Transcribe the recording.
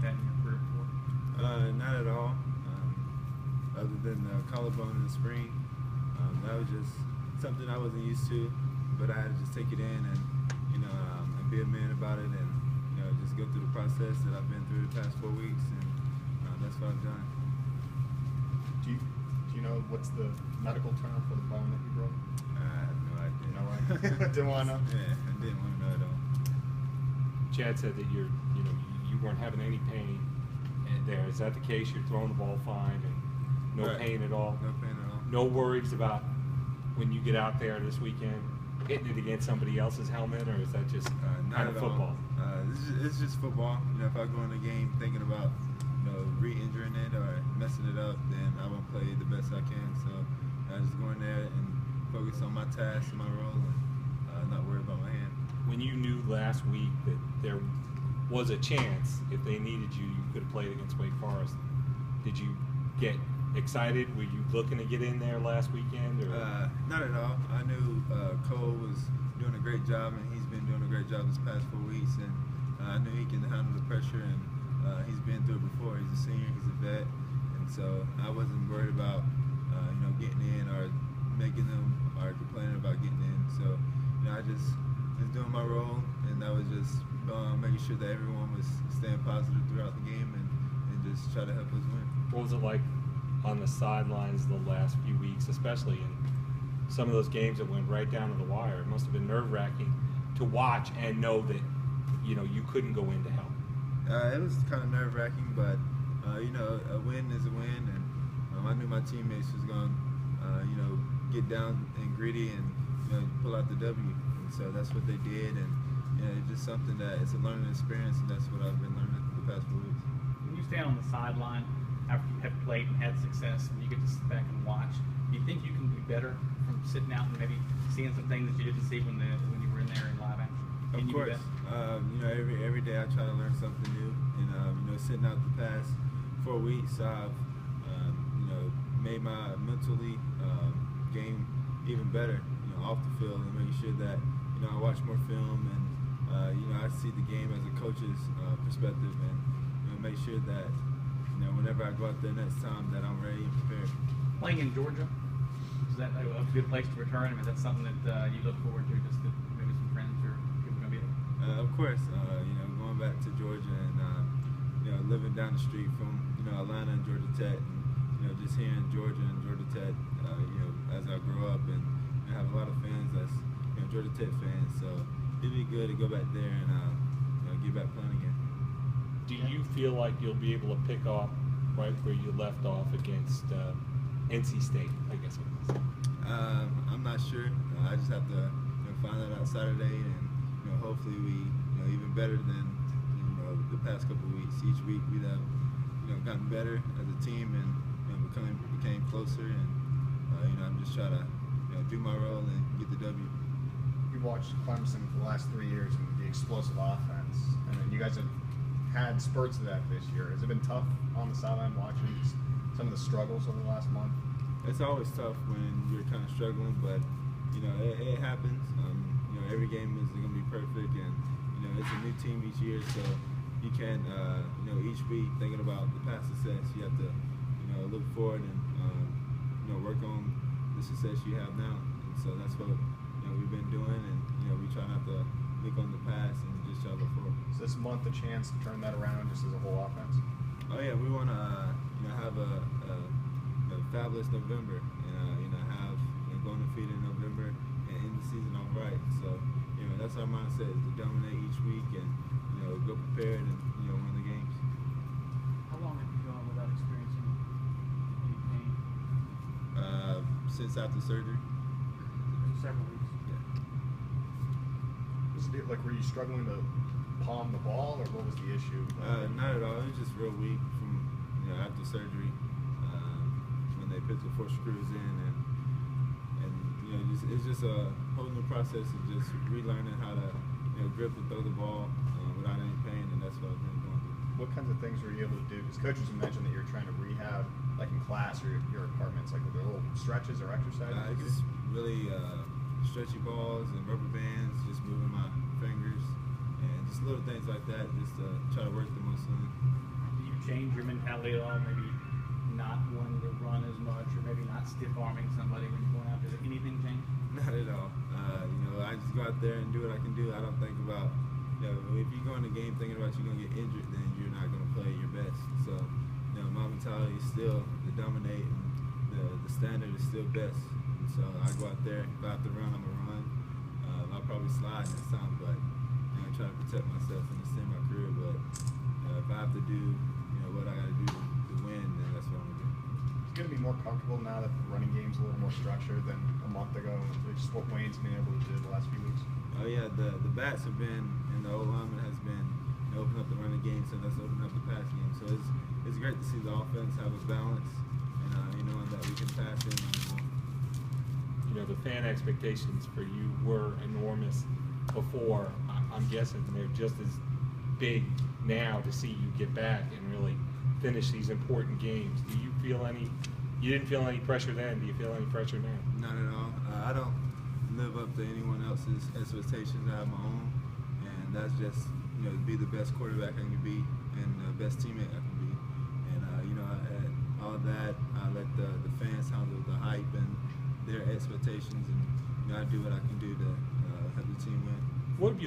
like that in your career before? Not at all. Other than the collarbone in the spring, that was just something I wasn't used to. But I had to just take it in and and be a man about it, and just go through the process that I've been through the past 4 weeks, and that's what I've done. Do you know what's the medical term for the bone that you broke? I have no idea. No idea. Didn't want to know. Yeah, I didn't want to know at all. Chad said that you weren't having any pain there. Is that the case? You're throwing the ball fine and no Right. pain at all? No pain at all. No worries about when you get out there this weekend hitting it against somebody else's helmet, or is that just Not kind of at football? all. It's just football. If I go in the game thinking about re-injuring it or messing it up, then I won't play the best I can. So I just go in there and focus on my task and my role, and not worry about my hand. When you knew last week that there was a chance, if they needed you, you could have played against Wake Forest, did you get excited? Were you looking to get in there last weekend? Or? Not at all. I knew Cole was doing a great job, and he's been doing a great job this past 4 weeks, and I knew he can handle the pressure, and he's been through it before. He's a senior, he's a vet, and so I wasn't worried about getting in or making them or complaining about getting in. So I just was doing my role, and that was just making sure that everyone was staying positive throughout the game, and just try to help us win. What was it like on the sidelines the last few weeks, especially in some of those games that went right down to the wire? It must have been nerve-wracking to watch and know that you couldn't go in to help. It was kind of nerve-wracking, but a win is a win, and I knew my teammates was going to get down and gritty and pull out the W, and so that's what they did, and it's just something that it's a learning experience, and that's what I've been learning for the past 4 weeks. When you stand on the sideline after you have played and had success, and you get to sit back and watch, do you think you can be better from sitting out and maybe seeing some things that you didn't see when you were in there in live action? Of course. Every day I try to learn something new, and sitting out the past 4 weeks, I've made my mentally game even better, off the field, and making sure that I watch more film, and I see the game as a coach's perspective, and make sure that whenever I go out there next time that I'm ready and prepared. Playing in Georgia, is that a good place to return? I mean, is that something that you look forward to, just that maybe some friends or people going to be there? Of course, going back to Georgia and living down the street from Atlanta and Georgia Tech, and just hearing Georgia and Georgia Tech, as I grow up, and I have a lot of fans that's Georgia Tech fans, so it'd be good to go back there and get back playing again. Do you feel like you'll be able to pick up right where you left off against NC State, I guess it was? I'm not sure. I just have to find that out Saturday, and hopefully we even better than the past couple of weeks. Each week we'd have gotten better as a team, and became closer, and I'm just trying to do my role and get the W. You watched Clemson for the last 3 years and the explosive offense, and then you guys have had spurts of that this year. Has it been tough on the sideline watching some of the struggles over the last month? It's always tough when you're kind of struggling, but it happens. Every game is going to be perfect, and it's a new team each year, so you can't each week thinking about the past success. You have to look forward and work on the success you have now, and so that's what we've been doing, and we try not to look on the past and just try to look forward. Is this month a chance to turn that around just as a whole offense? Oh yeah, we want to have a fabulous November, and have go undefeated in November and end the season off right. So that's our mindset, is to dominate each week and go prepared and win the games. How long have you gone without experiencing any pain? Since after surgery. Several weeks. Yeah. Were you struggling to palm the ball, or what was the issue? Not at all. It was just real weak from after surgery, when they put the 4 screws in, and it's just a whole new process of just relearning how to grip and throw the ball without any pain, and that's what I've been going through. What kinds of things were you able to do? Because coaches have mentioned that you're trying to rehab, like in class or your apartments, like with the little stretches or exercises. Just really stretchy balls and rubber bands, just moving my fingers, and just little things like that, just try to work the most on it. Do you change your mentality at all? Maybe not wanting to run as much, or maybe not stiff arming somebody when you're going out. Does anything change? Not at all. I just go out there and do what I can do. I don't think about, if you go in the game thinking about you're going to get injured, then you're not going to play your best. So, my mentality is still to dominate, and the standard is still best. And so I go out there. If I have to run, I'm going to run. I'll probably slide next time, but I try to protect myself and extend my career. But if I have to do, what I got to do to win, then that's what I'm going to do. It's going to be more comfortable now that the running game's a little more structured than a month ago. It's just what Wayne's been able to do the last few weeks. Oh yeah, the bats have been, and the O-lineman has been opening up the running game, so that's opening up the pass game. So it's great to see the offense have a balance, and knowing that we can pass in on the ball. The fan expectations for you were enormous before. I'm guessing they're just as big now to see you get back and really finish these important games. Do you feel you didn't feel any pressure then? Do you feel any pressure now? Not at all. I don't live up to anyone else's expectations. I have my own, and that's just to be the best quarterback I can be and the best teammate I can be. And all that, I let the fans handle the hype and their expectations, and I do what I can do to help the team win. What have you